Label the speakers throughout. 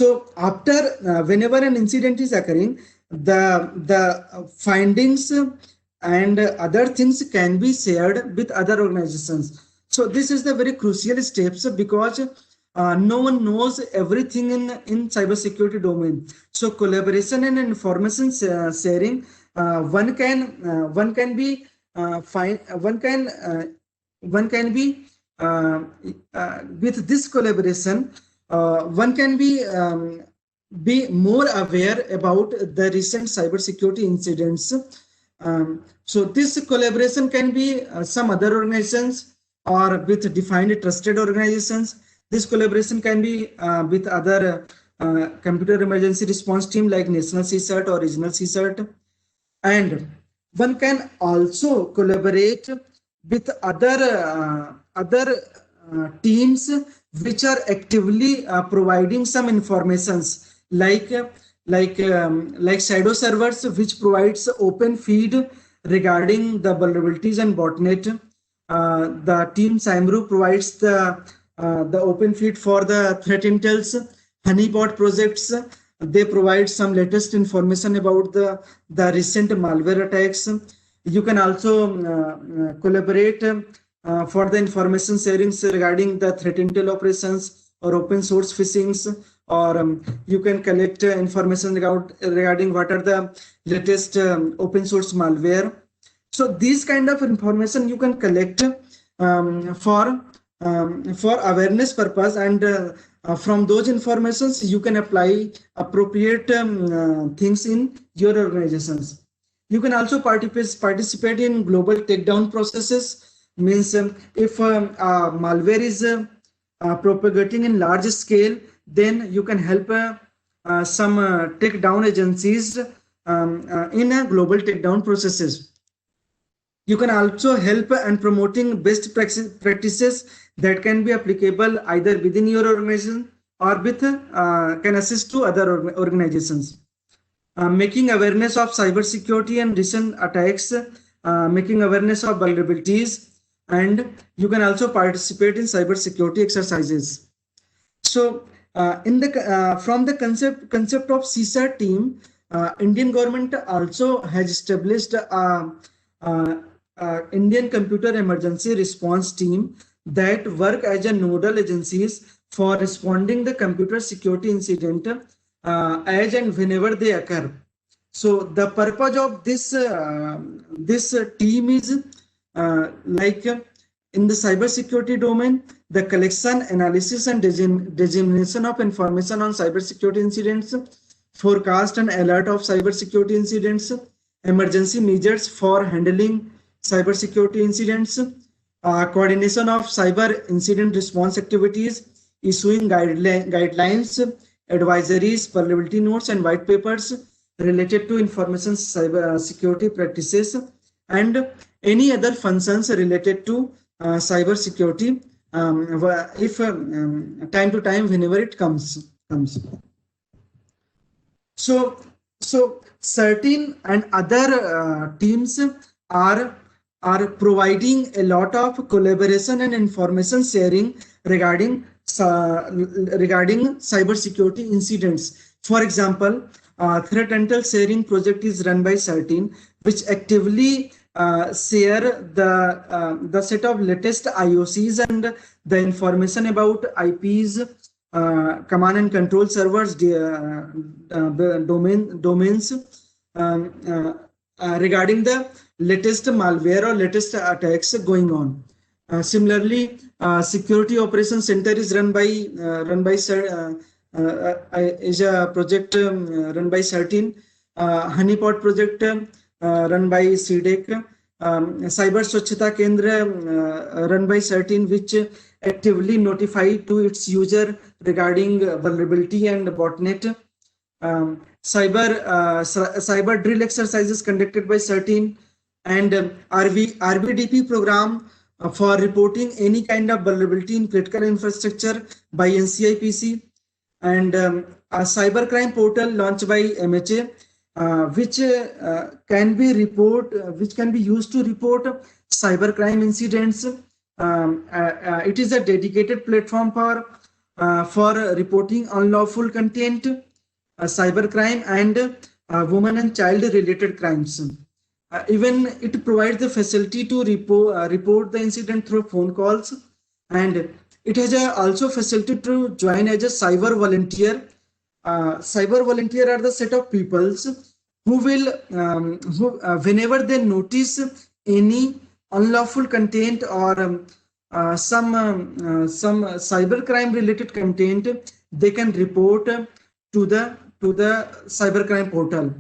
Speaker 1: So after whenever an incident is occurring, the findings and other things can be shared with other organizations. So this is the very crucial steps, because no one knows everything in cybersecurity domain. So collaboration and information sharing, one can be find one can be with this collaboration, one can be more aware about the recent cybersecurity incidents. So this collaboration can be some other organizations or with defined trusted organizations. This collaboration can be with other computer emergency response team like National CSIRT or Regional CSIRT. And one can also collaborate with other teams which are actively providing some informations, like shadow servers, which provides open feed regarding the vulnerabilities and botnet. The team Cymru provides the open feed for the threat intels. Honeypot projects, they provide some latest information about the recent malware attacks. You can also collaborate for the information sharings regarding the threat intel operations or open source phishings, or you can collect information regarding what are the latest open source malware. So these kind of information you can collect for awareness purpose, and from those informations you can apply appropriate things in your organizations. You can also participate in global takedown processes. Means if malware is propagating in large scale, then you can help some takedown agencies in global takedown processes. You can also help and promoting best practices that can be applicable either within your organization or with can assist to other organizations. Making awareness of cybersecurity and recent attacks, making awareness of vulnerabilities, and you can also participate in cybersecurity exercises. So from the concept of CSIRT team, Indian government also has established Indian Computer Emergency Response Team that work as a nodal agencies for responding the computer security incident as and whenever they occur. So the purpose of this team is like in the cybersecurity domain, the collection, analysis, and dissemination of information on cybersecurity incidents, forecast and alert of cybersecurity incidents, emergency measures for handling cybersecurity incidents, coordination of cyber incident response activities, issuing guidelines, advisories, vulnerability notes, and white papers related to information cyber security practices, and any other functions related to cyber security if time to time whenever it comes. So certain and other teams are providing a lot of collaboration and information sharing regarding cybersecurity incidents. For example, threat intel sharing project is run by CERT-In, which actively share the set of latest IOCs and the information about IPs, command and control servers, domains regarding the latest malware or latest attacks going on. Similarly, Security Operations Center is run by is a project run by CERT-In. Honeypot project run by CDEC. Cyber Swachhata Kendra run by CERT-In, which actively notify to its user regarding vulnerability and botnet. Cyber drill exercises conducted by CERT-In, and RBDP program for reporting any kind of vulnerability in critical infrastructure by NCIPC, and a cybercrime portal launched by MHA, which can be used to report cybercrime incidents. It is a dedicated platform for for reporting unlawful content, cybercrime, and women and child related crimes. Even it provides the facility to report the incident through phone calls, and it has also facility to join as a cyber volunteer. Cyber volunteer are the set of peoples who will whenever they notice any unlawful content or some cyber crime related content, they can report to the cybercrime portal.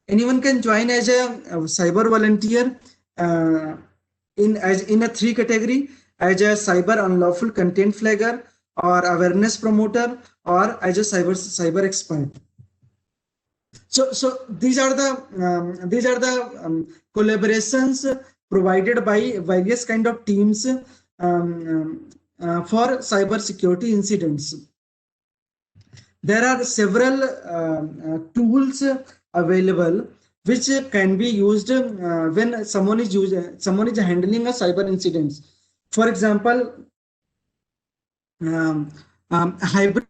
Speaker 1: Anyone can join as a cyber volunteer in a three category: as a cyber unlawful content flagger, or awareness promoter, or as a cyber expert. So these are the collaborations provided by various kind of teams for cyber security incidents. There are several tools available which can be used when someone is handling a cyber incident. For example, hybrid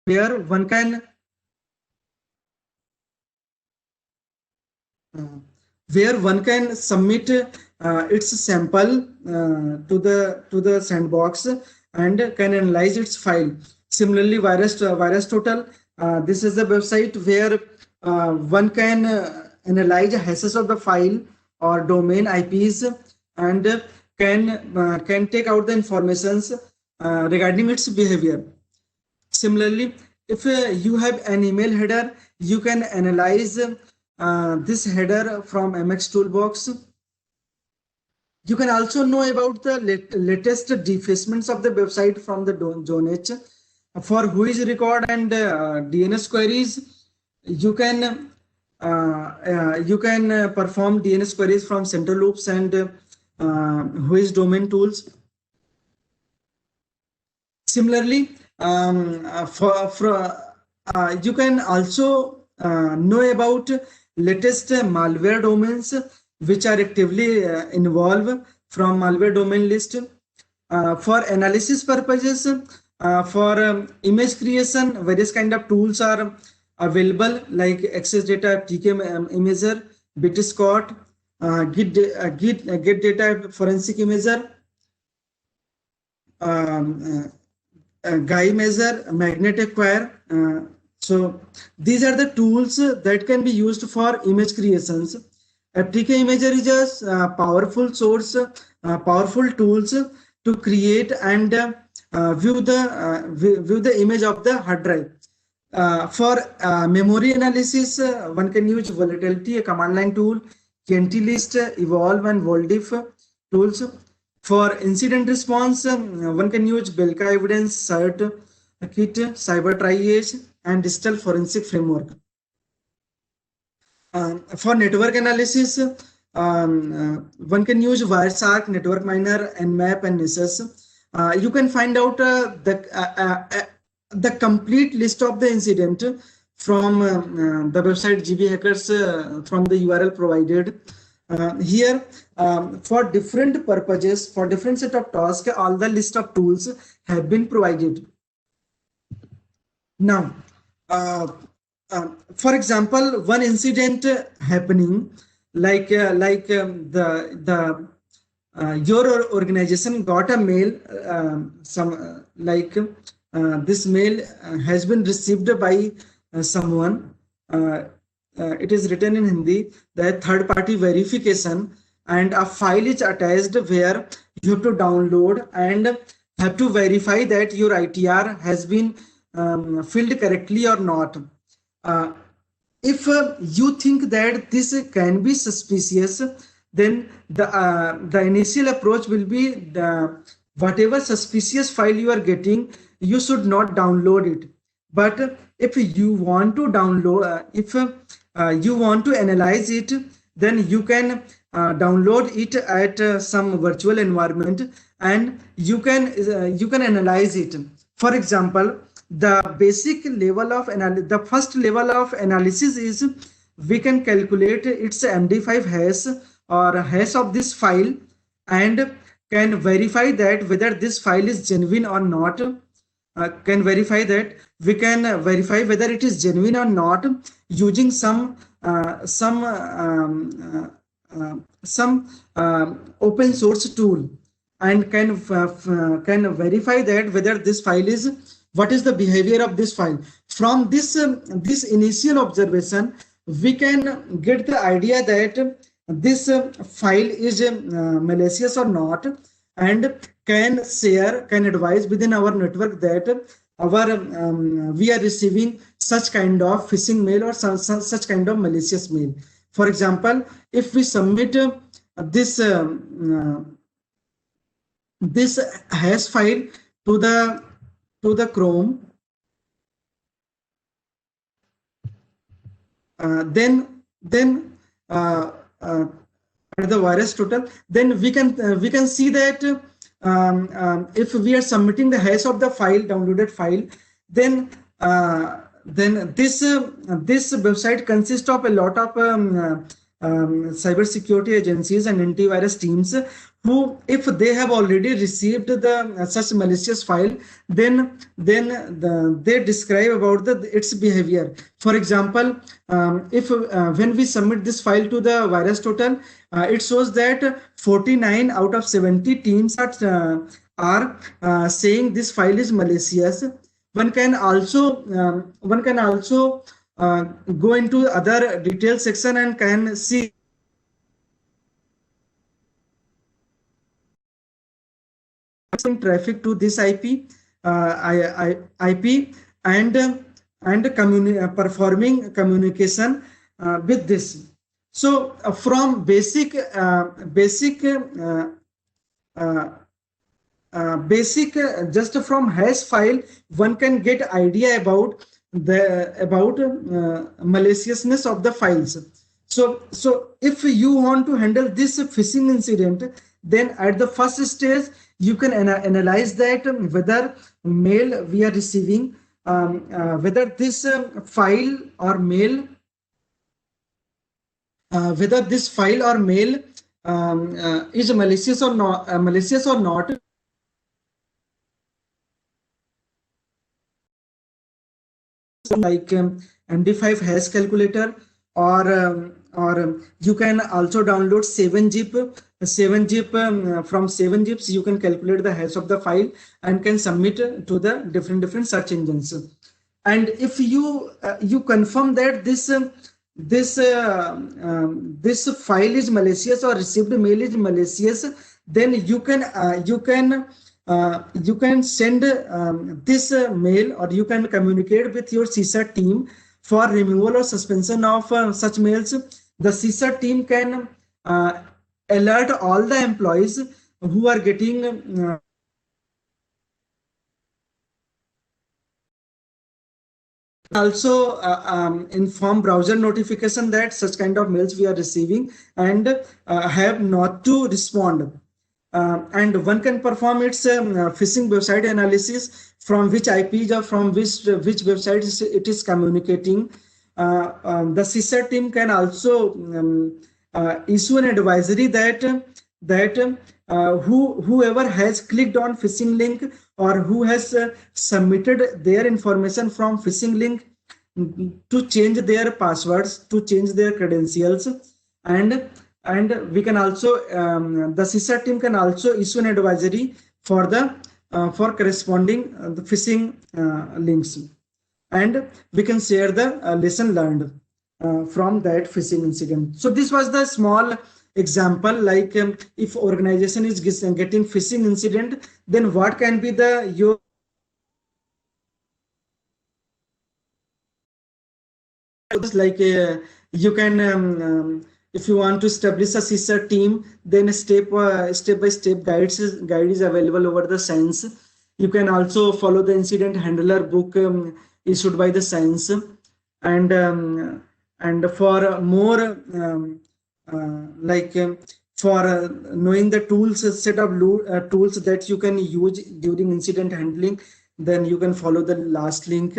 Speaker 1: where one can submit its sample to the sandbox and can analyze its file. Similarly, VirusTotal, this is the website where one can analyze hashes of the file or domain IPs and can take out the informations regarding its behavior. Similarly, if you have an email header, you can analyze this header from MX Toolbox. You can also know about the latest defacements of the website from the Zonech. For Whois record and DNS queries, you can perform DNS queries from Central Loops and Whois domain tools. Similarly, you can also know about latest malware domains which are actively involved from malware domain list. For analysis purposes, for image creation, various kind of tools are available like Access Data TK Imager, Bitscott, Get Data Forensic Imager, GuiMeasure, MagnetAcquire. So these are the tools that can be used for image creations. TK Imager is a powerful source, powerful tools to create and view the image of the hard drive. For memory analysis, one can use Volatility, a command line tool, Kentilist, Evolve, and Voldiff tools. For incident response, one can use Belka Evidence, CERT Kit, Cyber Triage, and Digital Forensic Framework. For network analysis, one can use Wireshark, Network Miner, Nmap, and Nessus. You can find out the complete list of the incident from the website GB Hackers from the URL provided. Here, for different purposes, for different set of tasks, all the list of tools have been provided. Now, for example, one incident happening like your organization got a mail, this mail has been received by someone. It is written in Hindi, that third-party verification, and a file is attached where you have to download and have to verify that your ITR has been filled correctly or not. If you think that this can be suspicious, then the initial approach will be the whatever suspicious file you are getting, you should not download it. But if you want to download, if you want to analyze it, then you can download it at some virtual environment, and you can analyze it. For example, the basic level of the first level of analysis is we can calculate its MD5 hash or hash of this file, and can verify that whether this file is genuine or not. Can verify that we can verify whether it is genuine or not using some open source tool, and can verify that whether this file is, what is the behavior of this file. From this initial observation, we can get the idea that this file is malicious or not, and can advise within our network that we are receiving such kind of phishing mail or such kind of malicious mail. For example, if we submit this this hash file to the Chrome, then at the virus total, then we can see that if we are submitting the hash of the file, downloaded file, then this website consists of a lot of cybersecurity agencies and antivirus teams, who, if they have already received the such malicious file, then they describe about its behavior. For example, if when we submit this file to the virus total, it shows that 49 out of 70 teams are saying this file is malicious. One can also go into other detail section and can see traffic to this IP, IP, and performing communication with this. So from basic just from hash file, one can get idea about maliciousness of the files. So if you want to handle this phishing incident, then at the first stage you can analyze that whether mail we are receiving, whether this file or mail, whether this file or mail is malicious or not. Like MD5 hash calculator, or you can also download 7-zip. From 7-zips you can calculate the hash of the file and can submit to the different search engines. And if you confirm that this file is malicious or received mail is malicious, then you can send this mail, or you can communicate with your CISA team for removal or suspension of such mails. The CISA team can alert all the employees who are getting also inform browser notification that such kind of mails we are receiving, and have not to respond. And one can perform its phishing website analysis, from which IPs or from which websites it is communicating. The CISA team can also issue an advisory that whoever has clicked on phishing link, or who has submitted their information from phishing link, to change their passwords, to change their credentials. And we can also the CISA team can also issue an advisory for the for corresponding the phishing links, and we can share the lesson learned from that phishing incident. So this was the small example, like if organization is getting phishing incident, then what can be your like you can if you want to establish a CSIR team, then a step by step guide is available over the Science. You can also follow the incident handler book issued by the Science, and for more like for knowing the tools, set of tools that you can use during incident handling, then you can follow the last link.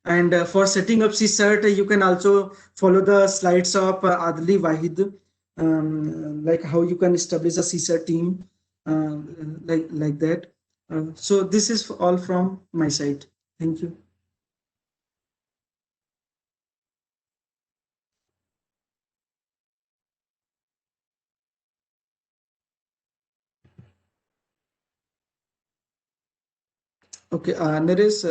Speaker 1: And for setting up CSERT, you can also follow the slides of Adli Wahid, like how you can establish a CSERT team, like that. So this is all from my side. Thank you. Okay, Naresh,